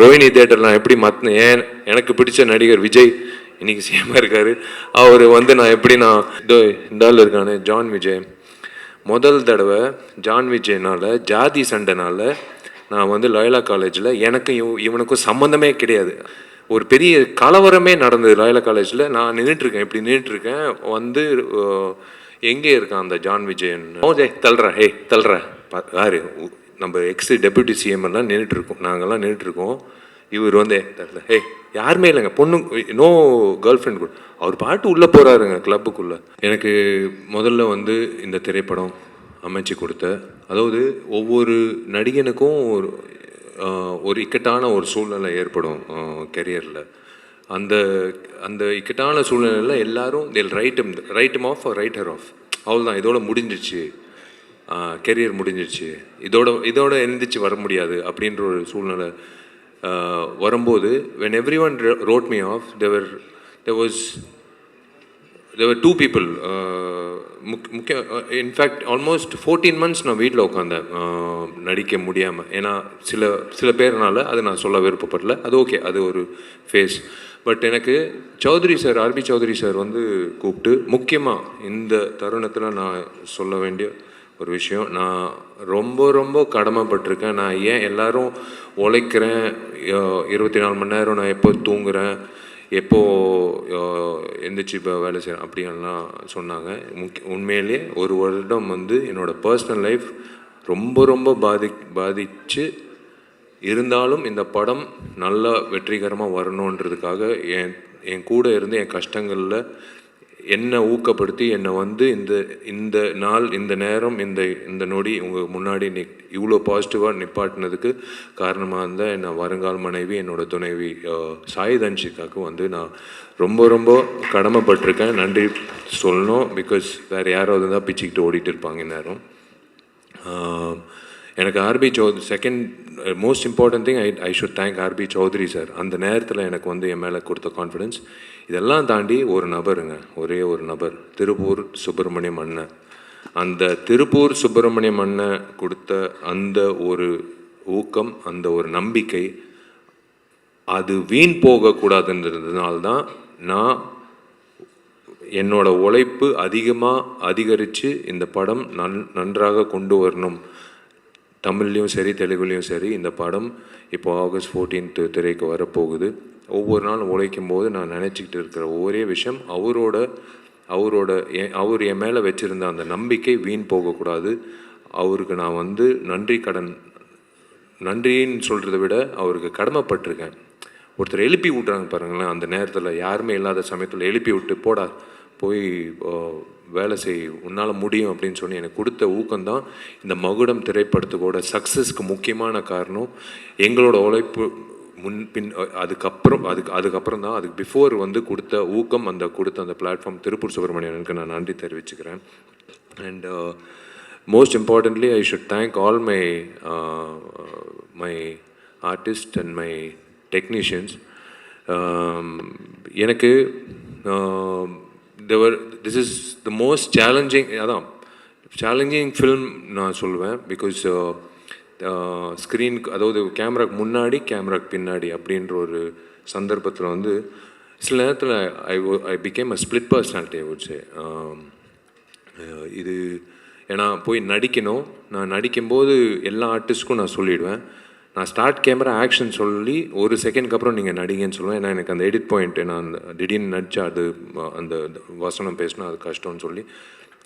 ரோஹிணி தேட்டர்லாம் எப்படி மாற்றினேன். ஏன் எனக்கு பிடிச்ச நடிகர் விஜய் இன்றைக்கி சிஎம்மாக இருக்கார். அவர் வந்து நான் எப்படி இந்த ஆள் இருக்கானே ஜான் விஜய், முதல் தடவை ஜான் விஜய்னால் ஜாதி சண்டைனால நான் வந்து லயோலா காலேஜில் எனக்கும் இவனுக்கும் சம்மந்தமே கிடையாது, ஒரு பெரிய கலவரமே நடந்தது லயோலா காலேஜில். நான் நின்றுட்டுருக்கேன், இப்படி நின்றுட்டுருக்கேன், வந்து எங்கே இருக்கான் அந்த ஜான் விஜயன், தள்ளுற தள்ளுற யாரு, நம்ம டெப்யூட்டி சிஎம் எல்லாம் நின்றுட்டுருக்கோம், நாங்கள்லாம் நின்றுட்டுருக்கோம். இவர் வந்து யாருமே இல்லைங்க, பொண்ணு நோ கேர்ள் ஃப்ரெண்ட் கூட, அவர் பாட்டு உள்ளே போகிறாருங்க கிளப்புக்குள்ளே. எனக்கு முதல்ல வந்து இந்த திரைப்படம் அமைச்சு கொடுத்த, அதாவது ஒவ்வொரு நடிகனுக்கும் ஒரு இக்கட்டான ஒரு சூழ்நிலை ஏற்படும் கெரியரில். அந்த அந்த இக்கட்டான சூழ்நிலையில் எல்லாரும் right him off right off, அவ்வளோதான், இதோட முடிஞ்சிச்சு, கெரியர் முடிஞ்சிடுச்சு, இதோட எழுந்திரிச்சு வர முடியாது அப்படின்ற ஒரு சூழ்நிலை வரும்போது, when everyone wrote me off, there were two people, in fact almost 14 months நான் வீட்டில் உட்காந்தேன் நடிக்க முடியாமல். ஏன்னா சில பேர்னால அது நான் சொல்ல விருப்பப்படல, அது ஓகே, அது ஒரு ஃபேஸ். பட் எனக்கு Choudhary sir, RB Chowdhury sir வந்து கூப்பிட்டு, முக்கியமாக இந்த தருணத்தில் நான் சொல்ல வேண்டிய ஒரு விஷயம், நான் ரொம்ப ரொம்ப கடமைப்பட்டிருக்கேன். நான் ஏன் எல்லாரும் உழைக்கிறேன், 24 மணி நேரம் நான் எப்போ தூங்குறேன், எப்போ எந்திரிச்சு இப்போ வேலை செய்கிறேன் அப்படின்லாம் சொன்னாங்க. உண்மையிலே ஒரு வருடம் வந்து என்னோடய பர்சனல் லைஃப் ரொம்ப ரொம்ப பாதிச்சு இருந்தாலும் இந்த படம் நல்லா வெற்றிகரமாக வரணுன்றதுக்காக என் கூட இருந்து என் கஷ்டங்களில் என்னை ஊக்கப்படுத்தி என்னை வந்து இந்த நாள், இந்த நேரம், இந்த நொடி உங்கள் முன்னாடி இவ்வளோ பாசிட்டிவாக நிப்பாட்டினதுக்கு காரணமாக இருந்தால் என்னை வருங்கால மனைவி, என்னோடய துணைவி சாய் தன்ஷிகாவுக்கு வந்து நான் ரொம்ப ரொம்ப கடமைப்பட்டிருக்கேன், நன்றி சொல்லணும். பிகாஸ் வேறு யாராவது தான் பிச்சுக்கிட்டு ஓடிட்டு இருப்பாங்க இந்நேரம். எனக்கு RB Choudhary, second most important thing, I should thank RB Chowdhury sir. அந்த நேரத்தில் எனக்கு வந்து என் மேலே கொடுத்த கான்ஃபிடென்ஸ். இதெல்லாம் தாண்டி ஒரு நபருங்க, ஒரே ஒரு நபர், திருப்பூர் சுப்பிரமணியம் அண்ணன். அந்த திருப்பூர் சுப்பிரமணியம் அண்ணன் கொடுத்த அந்த ஒரு ஊக்கம், அந்த ஒரு நம்பிக்கை, அது வீண் போகக்கூடாதுன்றதுனால்தான் நான் என்னோட உழைப்பு அதிகரித்து இந்த படம் நன்றாக கொண்டு வரணும். தமிழ்லேயும் சரி, தெலுங்குலேயும் சரி, இந்த படம் இப்போ August 14th திரைக்கு வரப்போகுது. ஒவ்வொரு நாளும் உழைக்கும் போது நான் நினச்சிக்கிட்டு இருக்கிற ஒரே விஷயம், அவர் என் மேலே வச்சுருந்த அந்த நம்பிக்கை வீண் போகக்கூடாது. அவருக்கு நான் வந்து நன்றின்னு சொல்கிறத விட அவருக்கு கடமைப்பட்டிருக்கேன். ஒருத்தர் எழுப்பி விட்றாங்க பாருங்களேன், அந்த நேரத்தில் யாருமே இல்லாத சமயத்தில் எழுப்பி விட்டு, போடா போய் வேலை செய், உன்னால் முடியும் அப்படின்னு சொல்லி எனக்கு கொடுத்த ஊக்கம்தான் இந்த மகுடம் திரைப்படத்துக்கோட சக்ஸஸ்க்கு முக்கியமான காரணம். எங்களோட உழைப்பு முன்பின் அதுக்கப்புறம் தான், அதுக்கு பிஃபோர் வந்து கொடுத்த ஊக்கம், கொடுத்த அந்த பிளாட்ஃபார்ம் திருப்பூர் சுப்பிரமணியனுக்கு நான் நன்றி தெரிவிச்சுக்கிறேன். And most importantly I should thank all my artist and my technicians. எனக்கு this is the most challenging film நான் சொல்லுவேன். பிகாஸ் ஸ்க்ரீனுக்கு, அதாவது கேமராக்கு முன்னாடி கேமராக்கு பின்னாடி அப்படின்ற ஒரு சந்தர்ப்பத்தில் வந்து சில நேரத்தில் I became a split personality I would say. இது ஏன்னா போய் நடிக்கணும், நான் நடிக்கும்போது எல்லா ஆர்டிஸ்ட்க்கும் நான் சொல்லிவிடுவேன், நான் ஸ்டார்ட் கேமரா ஆக்ஷன் சொல்லி ஒரு செகண்ட்க்கு அப்புறம் நீங்கள் நடிங்கன்னு சொல்லுவேன். ஏன்னா எனக்கு அந்த எடிட் பாயிண்ட், நான் அந்த திடீர்னு நடித்தா அது அந்த வசனம் பேசினா அது கஷ்டம்னு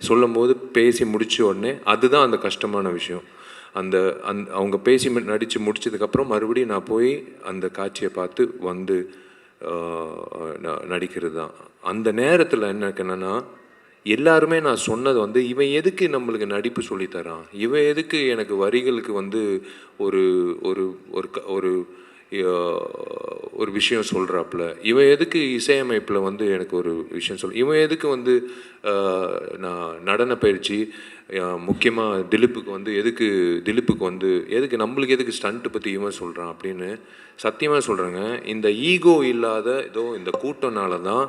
சொல்லும்போது பேசி முடித்த உடனே அதுதான் அந்த கஷ்டமான விஷயம். அவங்க பேசி நடித்து முடித்ததுக்கப்புறம் மறுபடியும் நான் போய் அந்த காட்சியை பார்த்து வந்து நடிக்கிறது தான். அந்த நேரத்தில் எனக்கு என்னென்னா, எல்லாருமே நான் சொன்னது வந்து, இவன் எதுக்கு நம்மளுக்கு நடிப்பு சொல்லித்தரான், இவன் எதுக்கு எனக்கு வரிகளுக்கு வந்து ஒரு ஒரு ஒரு ஒரு விஷயம் சொல்கிறாப்புல, இவன் எதுக்கு இசையமைப்பில் வந்து எனக்கு ஒரு விஷயம் இவன் எதுக்கு வந்து நான் நடன பயிற்சி, முக்கியமாக திலீப்புக்கு வந்து எதுக்கு நம்மளுக்கு எதுக்கு ஸ்டண்ட்டு பற்றி இவன் சொல்கிறான் அப்படின்னு சத்தியமாக சொல்கிறேங்க. இந்த ஈகோ இல்லாத இந்த கூட்டம்னால தான்,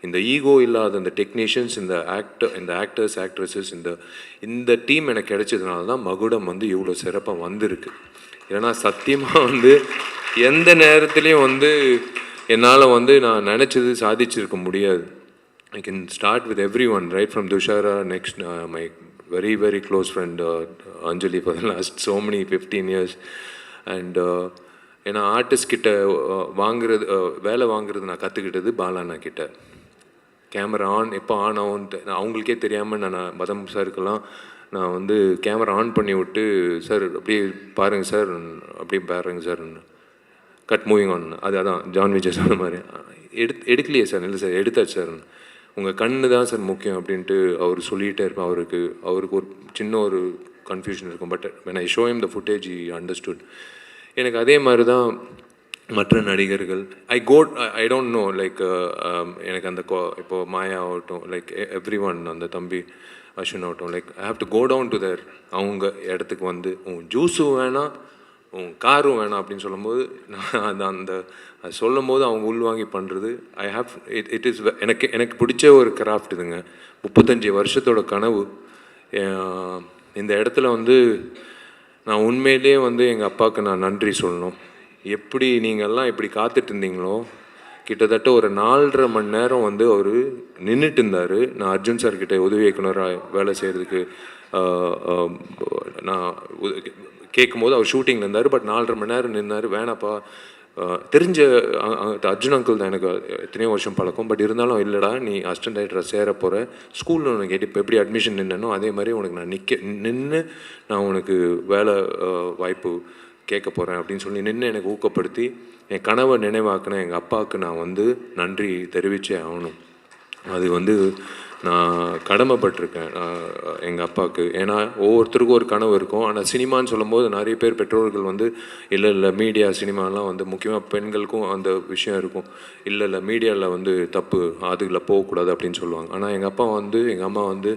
இந்த ஈகோ இல்லாத இந்த டெக்னீஷியன்ஸ், இந்த ஆக்டர்ஸ் ஆக்ட்ரஸஸ், இந்த டீம் எனக்கு கிடைச்சதுனால தான் மகுடம் வந்து இவ்வளோ சிறப்பாக வந்திருக்கு. ஏன்னா சத்தியமாக வந்து எந்த நேரத்துலையும் வந்து என்னால் வந்து நான் நினச்சது சாதிச்சிருக்க முடியாது. I can start with everyone, right from Dushara, next my very very close friend Anjali for the last so many 15 years. And ஏன்னா ஆர்டிஸ்ட் கிட்ட வாங்குறது வேலை வாங்குறது நான் கற்றுக்கிட்டது பாலாண்ணா கிட்ட. கேமரா ஆன் எப்போ ஆன் ஆகும்ட்டு அவங்களுக்கே தெரியாமல் நான் மதம் சாருக்கெல்லாம் நான் வந்து கேமரா ஆன் பண்ணி விட்டு, சார் அப்படியே பாருங்கள் சார், அப்படியே பாருங்கள் சார், கட் மூவிங் ஆன், அதான் ஜான் விஜய் சொன்ன மாதிரி எடுக்கலையே சார், இல்லை சார் எடுத்தாச்சு சார், உங்கள் கண்ணு தான் சார் முக்கியம் அப்படின்ட்டு அவர் சொல்லிகிட்டே இருப்பேன். அவருக்கு ஒரு சின்ன ஒரு கன்ஃபியூஷன் இருக்கும். But when I show him the footage he understood. எனக்கு அதே மாதிரி தான் மற்ற நடிகர்கள். ஐ டோன்ட் நோ லைக் எனக்கு அந்த இப்போது மாயா ஆகட்டும், லைக் எவ்ரி ஒன், அந்த தம்பி அஸ்வின் ஆகட்டும், like I have to go down to there அவங்க இடத்துக்கு வந்து உன் ஜூஸும் வேணாம் உன் காரும் வேணாம் அப்படின்னு சொல்லும்போது நான் அது சொல்லும் போது அவங்க உள்வாங்கி பண்ணுறது ஐ ஹாவ் இட் இஸ் எனக்கு பிடிச்ச ஒரு கிராஃப்ட் இதுங்க. 35 வருஷத்தோட கனவு. இந்த இடத்துல வந்து நான் உண்மையிலே வந்து எங்கள் அப்பாவுக்கு நான் நன்றி சொல்லணும். எப்படி நீங்கள்லாம் இப்படி காத்துட்டு இருந்தீங்களோ, கிட்டத்தட்ட ஒரு 4.5 மணி நேரம் வந்து அவர் நின்றுட்டு இருந்தார். நான் அர்ஜுன் சார்கிட்ட உதவி இயக்குனராக வேலை செய்கிறதுக்கு நான் கேட்கும்போது அவர் ஷூட்டிங்கில் இருந்தார். பட் 4.5 மணி நேரம் நின்னார். வேணாப்பா, தெரிஞ்ச அர்ஜுன் அங்கிள் தான், எனக்கு எத்தனையோ வருஷம் பழக்கம். பட் இருந்தாலும் இல்லைடா, நீ அசிஸ்டன்ட் டைரக்டராக சேர போகிற, ஸ்கூலில் உனக்கு இப்போ எப்படி அட்மிஷன் நின்னனோ அதே மாதிரி உனக்கு நான் நின்று நான் உனக்கு வேலை வாய்ப்பு கேட்க போகிறேன் அப்படின்னு சொல்லி நின்று எனக்கு ஊக்கப்படுத்தி என் கனவை நினைவாக்கின எங்கள் அப்பாவுக்கு நான் வந்து நன்றி தெரிவித்தே ஆகணும். அது வந்து நான் கடமைப்பட்டிருக்கேன் எங்கள் அப்பாவுக்கு. ஏன்னா ஒவ்வொருத்தருக்கும் ஒரு கனவு இருக்கும். ஆனால் சினிமான்னு சொல்லும்போது நிறைய பேர் பெற்றோர்கள் வந்து இல்லை மீடியா சினிமாலாம் வந்து முக்கியமாக பெண்களுக்கும் அந்த விஷயம் இருக்கும். இல்லை மீடியாவில் வந்து தப்பு, அதுகளில் போகக்கூடாது அப்படின்னு சொல்லுவாங்க. ஆனால் எங்கள் அப்பா வந்து எங்கள் அம்மா வந்து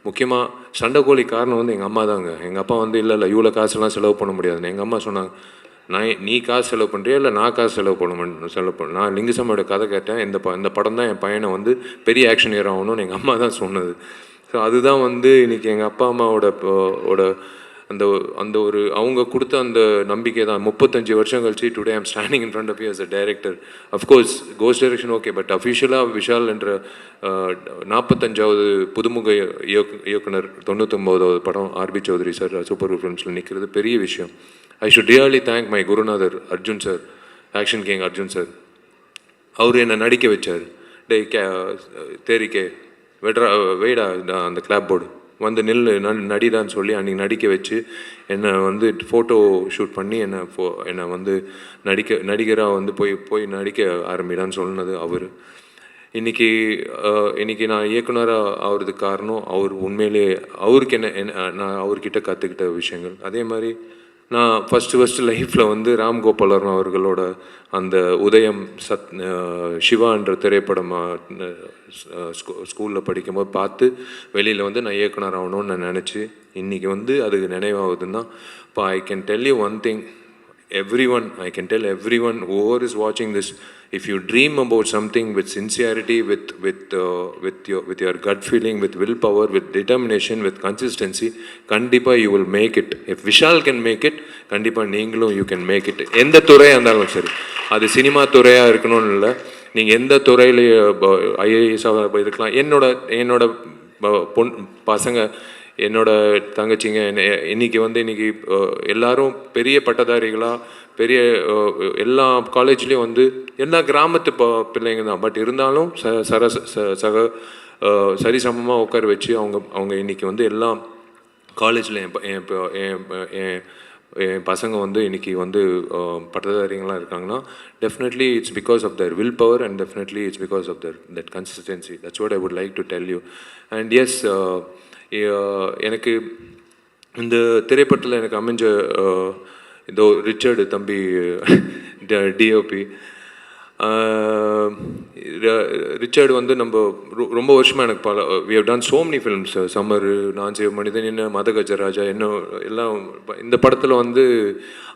முக்கியமாக சண்டைக்கோழி காரணம் வந்து எங்கள் அம்மா தாங்க. எங்கள் அப்பா வந்து இல்லை இவ்வளோ காசுலாம் செலவு பண்ண முடியாதுன்னு எங்கள் அம்மா சொன்னாங்க. நீ காசு செலவு பண்ணுறியா இல்லை நான் காசு செலவு பண்ண நான் லிங்குசாமியோட கதை கேட்டேன். இந்த படம் தான் என் பையனை வந்து பெரிய ஆக்ஷன் ஹீரோ ஆகணும்னு எங்கள் அம்மா தான் சொன்னது. ஸோ அதுதான் வந்து இன்றைக்கி எங்கள் அப்பா அம்மாவோட அந்த ஒரு அவங்க கொடுத்த அந்த நம்பிக்கை தான் 35 வருஷம் கழிச்சு today I'm standing in front of you as a director. Of course ghost direction okay, but அஃபிஷியலாக விஷால் என்ற 45வது புதுமுக இயக்குனர் 99வது படம் ஆர்பி சௌத்ரி சார் சூப்பர் ஃபிலிம்ஸில் நிற்கிறது பெரிய விஷயம். I should really thank my குருநாதர் Arjun sir, action king Arjun sir. அவர் என்னை நடிக்க வச்சார். தேரிக்கே வெய்டா அந்த கிளாப் போர்டு வந்து நடிடான்னு சொல்லி அன்றைக்கி நடிக்க வச்சு என்னை வந்து ஃபோட்டோ ஷூட் பண்ணி என்னை வந்து நடிகராக வந்து போய் நடிக்க ஆரம்பிடான்னு சொன்னது அவர். இன்றைக்கி நான் இயக்குனராக ஆகிறதுக்கு காரணம் அவர். உண்மையிலே அவருக்கு நான் அவர்கிட்ட கற்றுக்கிட்ட விஷயங்கள். அதே மாதிரி நான் ஃபஸ்ட்டு லைஃப்பில் வந்து ராம் கோபால் வர்மா அவர்களோட அந்த உதயம் சிவான்ற திரைப்படம் ஸ்கூலில் படிக்கும்போது பார்த்து வெளியில் வந்து நான் இயக்குனர் ஆகணும்னு நான் நினச்சி இன்றைக்கி வந்து அதுக்கு நினைவாகுதுன்னா இப்போ I can tell you one thing, I can tell everyone whoever is watching this, if you dream about something with sincerity, with your gut feeling, with willpower, with determination, with consistency, kandipa you will make it. If Vishal can make it, kandipa neengalum you can make it. எந்த துறையாக இருந்தாலும் சரி, அது cinema துறையாக இருக்கணும்னு இல்லை, நீங்கள் எந்த துறையில் ஐஏஎஸ்ஸாக இருக்கலாம். என்னோட பசங்க, என்னோட தங்கச்சிங்க இன்றைக்கி எல்லாரும் பெரிய பட்டதாரிகளாக பெரிய எல்லா காலேஜ்லேயும் வந்து எல்லா கிராமத்து பிள்ளைங்க தான். பட் இருந்தாலும் சரிசமமாக உட்கார வச்சு அவங்க இன்றைக்கி வந்து எல்லா காலேஜில் என் பசங்க வந்து இன்றைக்கி வந்து பட்டதாரிகளாக இருக்காங்கன்னா definitely it's because of the will power and definitely it's because of that consistency. That's what I would like to tell you. And yes, எனக்கு இந்த திரைப்படத்தில் எனக்கு அமைஞ்ச இதோ ரிச்சர்டு தம்பி டிஓபி ரிச்சர்டு வந்து நம்ம ரொம்ப வருஷமாக எனக்கு we have done so many films. Summer, நான் செய்வ மனிதன், என்ன மதகஜராஜா, என்ன எல்லாம். இந்த படத்தில் வந்து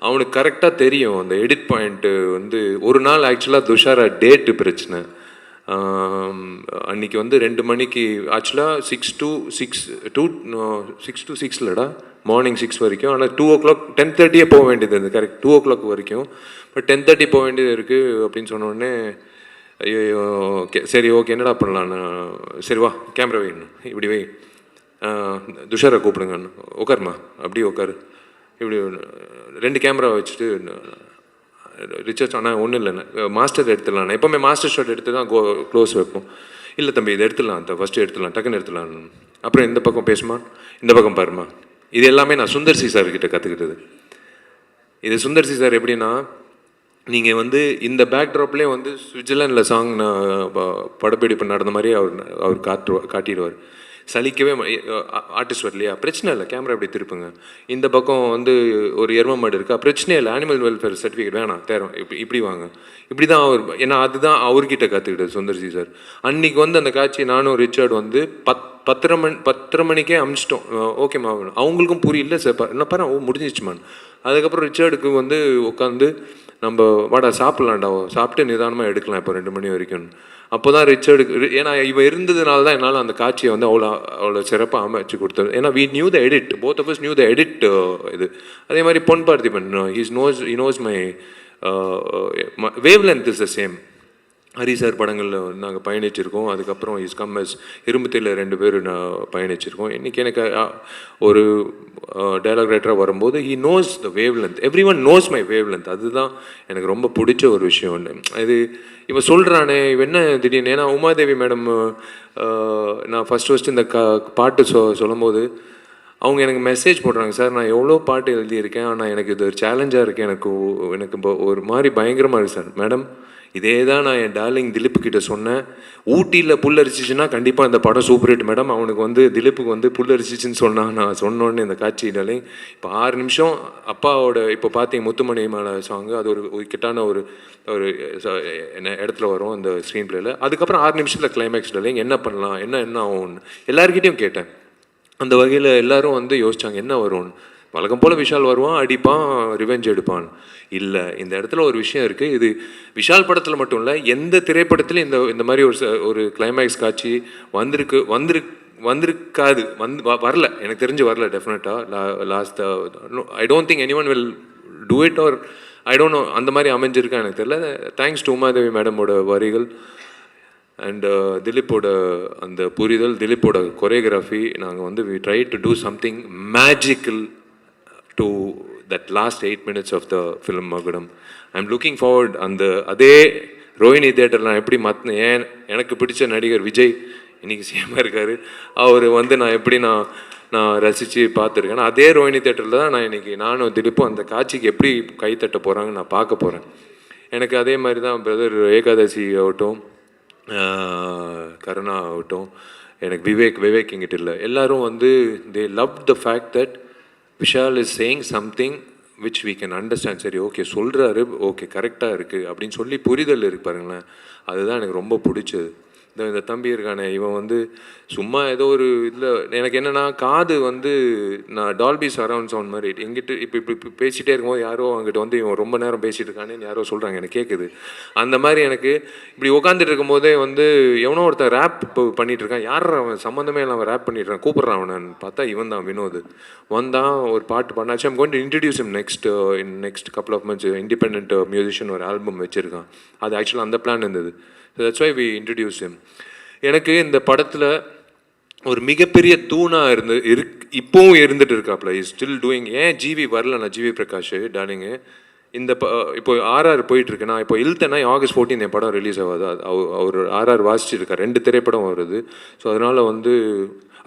அவனுக்கு கரெக்டாக தெரியும் அந்த எடிட் பாயிண்ட்டு வந்து. ஒரு நாள் ஆக்சுவலாக துஷாரா டேட்டு பிரச்சனை, அன்றைக்கி வந்து 2 மணிக்கு ஆக்சுவலாக 6 to 6 இல்லைடா, மார்னிங் 6 வரைக்கும். ஆனால் 2 o'clock 10:30 போக வேண்டியது இருக்குது, கரெக்ட் 2 o'clock வரைக்கும். பட் 10:30 போக வேண்டியது இருக்குது அப்படின்னு சொன்னோடனே, ஐயோ ஓகே சரி ஓகே என்னடா பண்ணலான்னு, சரி வா கேமரா வைக்கணும் இப்படி வை, துஷாரை கூப்பிடுங்க, உட்காருமா அப்படியே உட்காரு, இப்படி 2 கேமரா வச்சுட்டு ரிச்சர்ஸ் ஆனால் ஒன்றும் இல்லைண்ணே மாஸ்டர் எடுத்துடலாண்ணே, எப்போவுமே மாஸ்டர் ஷாட் எடுத்து தான் க்ளோஸ் வைப்போம். இல்லை தம்பி இதை எடுத்துடலாம், அந்த ஃபஸ்ட்டு எடுத்துடலாம், டக்குன்னு எடுத்துடலாம். அப்புறம் இந்த பக்கம் பேசுமா, இந்த பக்கம் பாருமா. இது எல்லாமே நான் சுந்தர் சி சார்கிட்ட கற்றுக்கிட்டது. இது சுந்தர் சி சார் எப்படின்னா, நீங்கள் வந்து இந்த பேக்ட்ராப்லேயே வந்து சுவிட்சர்லாண்டில் சாங் நான் படப்பிடிப்பு நடந்த மாதிரி அவர் காட்டிடுவார். சலிக்கவே ஆர்டிஸ்ட் வரலையா, பிரச்சனை இல்லை, கேமரா எப்படி திருப்புங்க, இந்த பக்கம் வந்து ஒரு எரும மாடு இருக்கா, பிரச்சனையே இல்லை, அனிமல் வெல்ஃபேர் சர்டிஃபிகேட் வேணாம் தேரும், இப்படி வாங்க, இப்படி தான் அவர். ஏன்னா அதுதான் அவர்கிட்ட கற்றுக்கிட்டது சுந்தர் சி சார். அன்றைக்கி வந்து அந்த காட்சி நானும் ரிச்சர்ட் வந்து 10:30 மணிக்கே அமிச்சிட்டோம். ஓகேம்மா, அவங்களுக்கும் புரியல சார், என்ன பாரு முடிஞ்சிச்சுமான். அதுக்கப்புறம் ரிச்சர்டுக்கு வந்து உட்காந்து நம்ம வாடா சாப்பிட்லாம்டா, சாப்பிட்டு நிதானமாக எடுக்கலாம் இப்போ 2 மணி வரைக்கும். அப்போ தான் ரிச்சர்டுக்கு, ஏன்னா இவன் இருந்ததுனால தான் என்னால் அந்த காட்சியை வந்து அவ்வளோ சிறப்பாக அமைச்சு கொடுத்தது. ஏன்னா we knew the edit, both of us knew the edit. இது அதே மாதிரி Pon Parthiban, he knows my wavelength is the same. Hari sir படங்களில் நாங்கள் பயணிச்சிருக்கோம். அதுக்கப்புறம் இஸ் கம் எஸ் இரும்புத்தியில் 2 பேர் நான் பயணிச்சிருக்கோம். இன்றைக்கி எனக்கு ஒரு டைலாக் ரைட்டராக வரும்போது he knows the wave length, every one knows my wave length. அதுதான் எனக்கு ரொம்ப பிடிச்ச ஒரு விஷயம் ஒன்று. இது இவன் சொல்கிறானே, இவன் என்ன திடீர்னு, ஏன்னா உமாதேவி மேடம் நான் ஃபஸ்ட்டு இந்த பாட்டு சொல்லும்போது அவங்க எனக்கு மெசேஜ் போடுறாங்க, சார் நான் எவ்வளோ பாட்டு எழுதியிருக்கேன், ஆனால் எனக்கு இது ஒரு சேலஞ்சாக இருக்குது, எனக்கு ஒரு மாதிரி பயங்கரமாக இருக்குது சார். மேடம் இதே தான் நான் என் டார்லிங் திலீப் கிட்ட சொன்னேன், ஊட்டியில் புல்லரிச்சிச்சுன்னா கண்டிப்பாக இந்த படம் சூப்பர் ஹிட் மேடம். அவனுக்கு வந்து திலீப்புக்கு வந்து புல்லரிச்சிச்சின்னு சொன்னான். நான் சொன்னோன்னு இந்த காட்சி டார்லிங் இப்போ 6 நிமிஷம் அப்பாவோட, இப்போ பார்த்தீங்க முத்துமணி மேலே சாங்கு, அது ஒரு கிட்டான ஒரு இடத்துல வரும் அந்த ஸ்க்ரீன் பிளேயில். அதுக்கப்புறம் 6 நிமிஷத்தில் கிளைமேக்ஸ் டார்லிங் என்ன பண்ணலாம், என்ன ஆகும்னு எல்லாருக்கிட்டையும் கேட்டேன். அந்த வகையில் எல்லோரும் வந்து யோசித்தாங்க என்ன வரும்னு. வழக்கம் போல் விஷால் வருவான், அடிப்பான், ரிவெஞ்ச் எடுப்பான். இல்லை, இந்த இடத்துல ஒரு விஷயம் இருக்குது. இது விஷால் படத்தில் மட்டும் இல்லை, எந்த திரைப்படத்துலையும் இந்த மாதிரி ஒரு கிளைமேக்ஸ் காட்சி வந்திருக்காது, வரல, எனக்கு தெரிஞ்சு வரல டெஃபினட்டாக. Last I don't think anyone will do it, or I don't know அந்த மாதிரி அமைஞ்சிருக்கா எனக்கு தெரியல. தேங்க்ஸ் டு உமாதேவி மேடமோட வரிகள் அண்ட் திலீப்போட அந்த புரிதல், திலீப்போட கொரியோகிராஃபி. நாங்கள் வந்து we try to do something magical to that last 8 minutes of the film Magadam. I'm looking forward. அதே ரோஹிணி தியேட்டரில் எப்படி எனக்கு பிடிச்ச நடிகர் விஜய் இன்றைக்கி சிஎம்மாக இருக்கார், அவர் வந்து நான் ரசித்து பார்த்துருக்கேன். அதே ரோஹிணி தேட்டரில் தான் நான் இன்றைக்கி நானும் திலீப்பும் அந்த காட்சிக்கு எப்படி கைத்தட்ட போகிறாங்கன்னு நான் பார்க்க போகிறேன். எனக்கு அதே மாதிரி தான் பிரதர் ஏகாதசி ஆகட்டும், கருணா ஆகட்டும், எனக்கு விவேக் எங்கிட்ட இல்லை, எல்லோரும் வந்து they loved the fact that Vishal is saying something which we can understand. சரி ஓகே சொல்கிறாரு, ஓகே கரெக்டாக இருக்குது அப்படின்னு சொல்லி புரிதல் இருக்கு பாருங்களேன். அதுதான் எனக்கு ரொம்ப பிடிச்சது. இந்த தம்பி இருக்கானே, இவன் வந்து சும்மா ஏதோ ஒரு இதில் எனக்கு என்னென்னா, காது வந்து நான் டால்பி சரவுண்ட் சவுண்ட் மாதிரி எங்கிட்ட இப்போ பேசிகிட்டே இருக்கும்போது யாரோ அங்கிட்ட வந்து இவன் ரொம்ப நேரம் பேசிகிட்டு இருக்கானேன்னு யாரோ சொல்கிறாங்க, எனக்கு கேட்குது. அந்த மாதிரி எனக்கு இப்படி உட்காந்துட்டு இருக்கும்போதே வந்து எவனோ ஒருத்தன் ரேப் இப்போ பண்ணிகிட்டு இருக்கான், யார் அவன் சம்மந்தமே இல்லாமல் ரேப் பண்ணிட்டுருக்கான், கூப்பிட்றான் அவனு பார்த்தா இவன் தான் வினோத் வந்தான், ஒரு பாட்டு பண்ணாச்சு. I'm going to introduce him next couple of months. Independent musician ஒரு ஆல்பம் வச்சுருக்கான். அது ஆக்சுவலாக அந்த பிளான் இருந்தது. That's why we introduce him. எனக்கு இந்த படத்தில் ஒரு மிகப்பெரிய தூணாக இப்போவும் இருந்துட்டு இருக்காப்புல, இஸ் ஸ்டில் டூயிங். ஏன் ஜிவி வரலண்ணா, ஜிவி பிரகாஷ் டார்லிங்கு இந்த இப்போ ஆர்ஆர் போயிட்டுருக்கு. நான் இப்போ இழுத்தேன்னா ஆகஸ்ட் 14 என் படம் ரிலீஸ் ஆகாது. அவர் ஆர்ஆர் வாசிச்சிருக்கார், 2 திரைப்படம் வருது. ஸோ அதனால் வந்து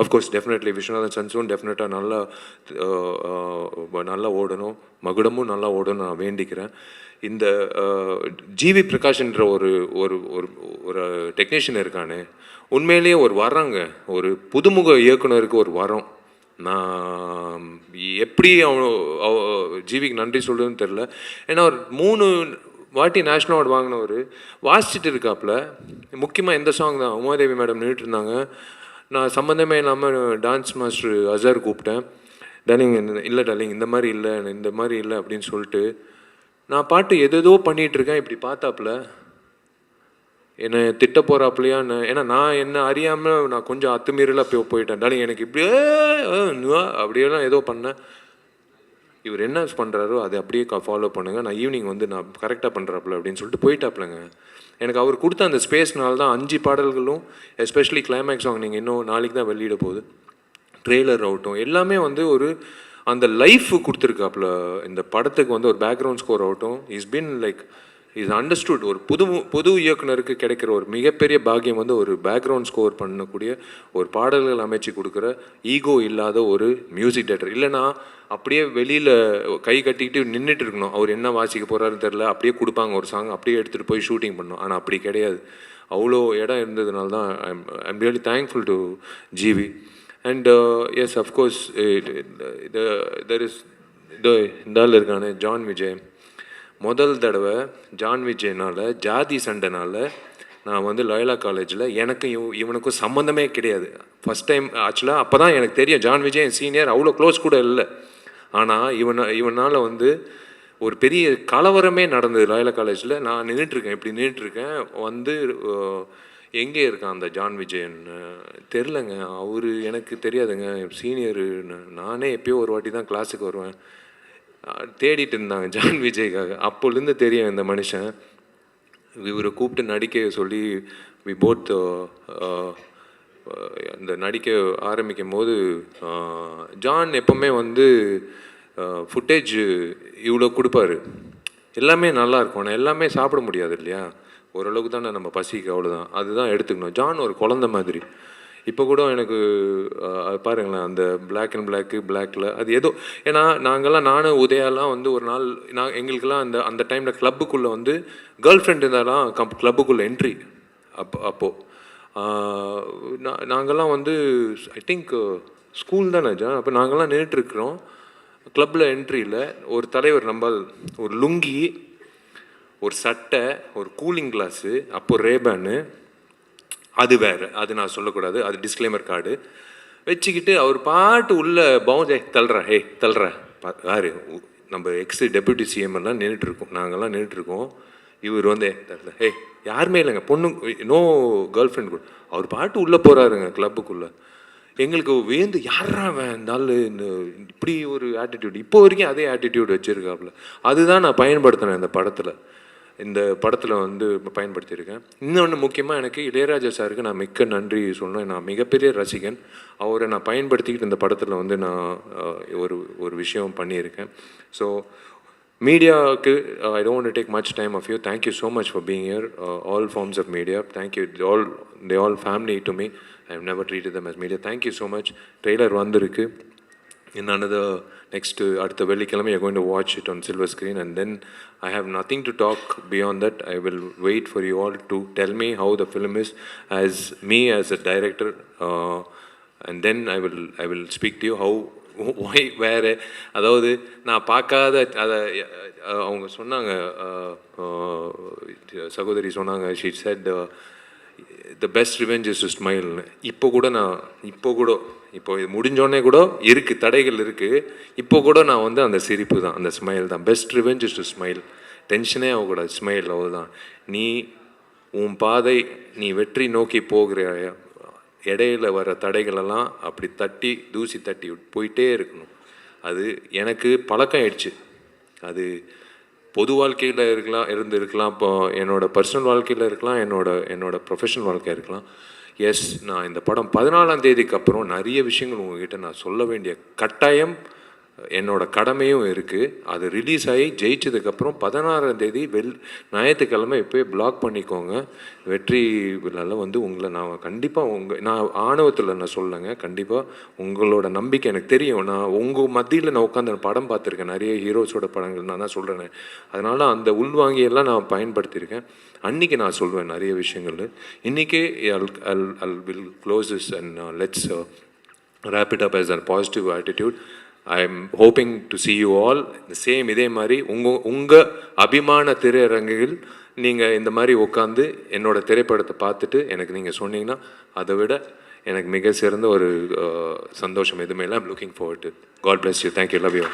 அஃப்கோர்ஸ் டெஃபினெட்லி விஸ்வநாதன் சன்ஸும் டெஃபினட்டாக நல்லா ஓடணும், மகுடமும் நல்லா ஓடணும் நான் வேண்டிக்கிறேன். இந்த ஜிவி பிரகாஷ்ன்ற ஒரு ஒரு ஒரு டெக்னீஷியன் இருக்கானே, உண்மையிலேயே ஒரு வராங்க, ஒரு புதுமுக இயக்குனருக்கு ஒரு வரம். நான் எப்படி ஜிவிக்கு நன்றி சொல்கிறதுன்னு தெரில. ஏன்னா ஒரு 3 வாட்டி நேஷ்னல் அவார்டு வாங்கினவர் வாசிச்சுட்டு இருக்காப்புல. முக்கியமாக எந்த சாங் தான் உமாதேவி மேடம் நின்றுட்டு இருந்தாங்க, நான் சம்மந்தமே இல்லாமல் டான்ஸ் மாஸ்டர் அசர் கூப்பிட்டேன். டார்லிங் இல்லை டார்லிங் இந்த மாதிரி இல்லை அப்படின்னு சொல்லிட்டு நான் பாட்டு எதோ பண்ணிகிட்ருக்கேன். இப்படி பார்த்தாப்புல என்னை திட்ட போகிறாப்புலையா ஏன்னா நான் என்ன அறியாமல் நான் கொஞ்சம் அத்துமீறலாக போயிட்டேன். டாலிங் எனக்கு இப்படியே அப்படியெல்லாம் ஏதோ பண்ணேன். இவர் என்ன பண்ணுறாரோ அதை அப்படியே ஃபாலோ பண்ணுங்கள், நான் ஈவினிங் வந்து நான் கரெக்டாக பண்ணுறாப்புல அப்படின்னு சொல்லிட்டு போயிட்டாப்புலங்க. எனக்கு அவர் கொடுத்த அந்த ஸ்பேஸ்னால தான் 5 பாடல்களும், எஸ்பெஷலி கிளைமேக்ஸ் சாங் நீங்கள் இன்னும் நாளைக்கு தான் வெளியிட போகுது, ட்ரெய்லர் ஆகட்டும் எல்லாமே வந்து ஒரு அந்த லைஃப் கொடுத்துருக்காப்புல. இந்த படத்துக்கு வந்து ஒரு பேக்ரவுண்ட் ஸ்கோர் ஆகட்டும், is been like is understood. ஒரு புது இயக்குனருக்கு கிடைக்கிற ஒரு மிகப்பெரிய பாக்கியம் வந்து ஒரு பேக்ரவுண்ட் ஸ்கோர் பண்ணக்கூடிய ஒரு பாடல்கள் அமைச்சு கொடுக்குற ஈகோ இல்லாத ஒரு மியூசிக் டைரக்டர். இல்லைனா அப்படியே வெளியில் கை கட்டிக்கிட்டு நின்றுட்டு இருக்கணும், அவர் என்ன வாசிக்க போகிறாருன்னு தெரில, அப்படியே கொடுப்பாங்க ஒரு சாங், அப்படியே எடுத்துகிட்டு போய் ஷூட்டிங் பண்ணோம். ஆனால் அப்படி கிடையாது, அவ்வளோ இடம் இருந்ததுனால தான் I'm really thankful to GV. And yes of course there is இந்த ஆள் இருக்கானே ஜான் விஜய். முதல் தடவை ஜான் விஜய்னால் ஜாதி சண்டைனால் நான் வந்து லயோலா காலேஜில் எனக்கும் இவனுக்கும் சம்மந்தமே கிடையாது. ஃபஸ்ட் டைம் ஆக்சுவலாக அப்போ தான் எனக்கு தெரியும் ஜான் விஜய் என் சீனியர், அவ்வளோ க்ளோஸ் கூட இல்லை. ஆனால் இவனால் வந்து ஒரு பெரிய கலவரமே நடந்தது லயோலா காலேஜில். நான் நின்றுட்டுருக்கேன், இப்படி நின்றுட்டுருக்கேன், வந்து எங்கே இருக்கான் அந்த ஜான் விஜயன் தெரிலங்க, அவர் எனக்கு தெரியாதுங்க, சீனியரு, நானே எப்போயோ ஒரு வாட்டி தான் கிளாஸுக்கு வருவேன், தேடிட்டு இருந்தாங்க ஜான் விஜய்க்காக. அப்போலேருந்து தெரியும் இந்த மனுஷன். இவரை கூப்பிட்டு நடிக்க சொல்லி வி போத் அந்த நடிக்க ஆரம்பிக்கும் போது ஜான் எப்போவுமே வந்து ஃபுட்டேஜ் இவ்வளோ கொடுப்பாரு, எல்லாமே நல்லாயிருக்கும். ஆனால் எல்லாமே சாப்பிட முடியாது இல்லையா, ஓரளவுக்கு தானே நம்ம பசிக்கு, அவ்வளோதான், அதுதான் எடுத்துக்கணும். ஜான் ஒரு குழந்தை மாதிரி. இப்போ கூட எனக்கு பாருங்களேன் அந்த பிளாக் அண்ட் பிளாக்கில் அது ஏதோ, ஏன்னா நாங்கள்லாம் நானும் உதயாலாம் வந்து ஒரு நாள் எங்களுக்கெல்லாம் அந்த டைமில் கிளப்புக்குள்ளே வந்து கேர்ள் ஃப்ரெண்ட் இருந்தாலாம் கிளப்புக்குள்ளே என்ட்ரி. அப்போது நாங்கள்லாம் வந்து ஐ திங்க் ஸ்கூல் தானே ஜான், அப்போ நாங்கள்லாம் நின்றுட்டுருக்குறோம் கிளப்பில் என்ட்ரியில். ஒரு தலைவர் நம்பால் ஒரு லுங்கி, ஒரு சட்டை, ஒரு கூலிங் கிளாஸு, அப்போது ரேபேனு, அது வேறு, அது நான் சொல்லக்கூடாது, அது டிஸ்க்ளைமர் கார்டு வச்சுக்கிட்டு அவர் பாட்டு உள்ள பவுன்ஸ் தள்ளுற யாரு நம்ம டெப்யூட்டி சிஎம் எல்லாம் நின்றுட்டுருக்கோம், நாங்கள்லாம் நின்றுட்டுருக்கோம். இவர் வந்து தரல யாருமே இல்லைங்க, பொண்ணு நோ கேர்ள் ஃப்ரெண்ட் கூட, அவர் பாட்டு உள்ளே போகிறாருங்க கிளப்புக்குள்ளே. எங்களுக்கு வேந்து யாரா வேண்டாலும் இப்படி ஒரு ஆட்டிடியூட், இப்போ வரைக்கும் அதே ஆட்டிடியூட் வச்சுருக்காப்புல. அதுதான் நான் பயன்படுத்தினேன் இந்த படத்தில் வந்து பயன்படுத்தியிருக்கேன். இன்னொன்று முக்கியமாக எனக்கு இளையராஜா சாருக்கு நான் மிக்க நன்றி சொல்லணும். நான் மிகப்பெரிய ரசிகன், அவரை நான் பயன்படுத்திக்கிட்டு இந்த படத்தில் வந்து நான் ஒரு விஷயம் பண்ணியிருக்கேன். ஸோ மீடியாவுக்கு I don't want to take much time of you. Thank you so much for being here, all forms of media. Thank you, they all family to me. I have never treated them as media. Thank you so much. Trailer வந்திருக்கு. In another next அடுத்த வெள்ளிக்கிழமை you're going to watch it on silver screen, and then I have nothing to talk beyond that. I will wait for you all to tell me how the film is as me as a director, and then I will speak to you how why வேறு. அதாவது நான் பார்க்காத அதை அவங்க சொன்னாங்க, சகோதரி சொன்னாங்க, she said the best revenge is to smile. இப்போ இது முடிஞ்சோடனே கூட இருக்குது, தடைகள் இருக்குது, இப்போ கூட நான் வந்து அந்த சிரிப்பு தான், அந்த ஸ்மைல் தான். Best revenge is to smile. டென்ஷனே ஆகக்கூடாது, ஸ்மைல், அவ்வளோதான். நீ உன் பாதை, நீ வெற்றி நோக்கி போகிற இடையில வர தடைகளெல்லாம் அப்படி தூசி தட்டி போயிட்டே இருக்கணும். அது எனக்கு பழக்கம் ஆயிடுச்சு. அது பொது வாழ்க்கையில் இருக்கலாம், இப்போ என்னோடய பர்சனல் வாழ்க்கையில் இருக்கலாம், என்னோட ப்ரொஃபஷனல் வாழ்க்கையாக இருக்கலாம். எஸ், நான் இந்த படம் 14ஆம் தேதிக்கு அப்புறம் நிறைய விஷயங்கள் உங்ககிட்ட நான் சொல்ல வேண்டிய கட்டாயம், என்னோடய கடமையும் இருக்குது. அது ரிலீஸ் ஆகி ஜெயிச்சதுக்கப்புறம் 16ஆம் தேதி ஞாயிற்றுக்கிழமை இப்போயே பிளாக் பண்ணிக்கோங்க. வெற்றி விழாவில் வந்து உங்களை நான் கண்டிப்பாக நான் ஆணவத்தில் நான் சொல்லலைங்க, கண்டிப்பாக உங்களோட நம்பிக்கை எனக்கு தெரியும். நான் உங்கள் மத்தியில் நான் உட்காந்து படம் பார்த்துருக்கேன், நிறைய ஹீரோஸோட படங்கள் நான் தான் சொல்கிறேன். அதனால் அந்த உள்வாங்கியெல்லாம் நான் பயன்படுத்தியிருக்கேன். அன்றைக்கி நான் சொல்வேன் நிறைய விஷயங்கள். இன்றைக்கி I'll will close this and let's wrap it up as a positive attitude. I am hoping to see you all the same. இதே மாதிரி உங்கள் அபிமான திரையரங்குகள் நீங்கள் இந்த மாதிரி உட்காந்து என்னோட திரைப்படத்தை பார்த்துட்டு எனக்கு நீங்கள் சொன்னீங்கன்னா அதை விட எனக்கு மிக சிறந்த ஒரு சந்தோஷம் எதுவுமே இல்லை. I'm looking forward to. God bless you. Thank you. Love you.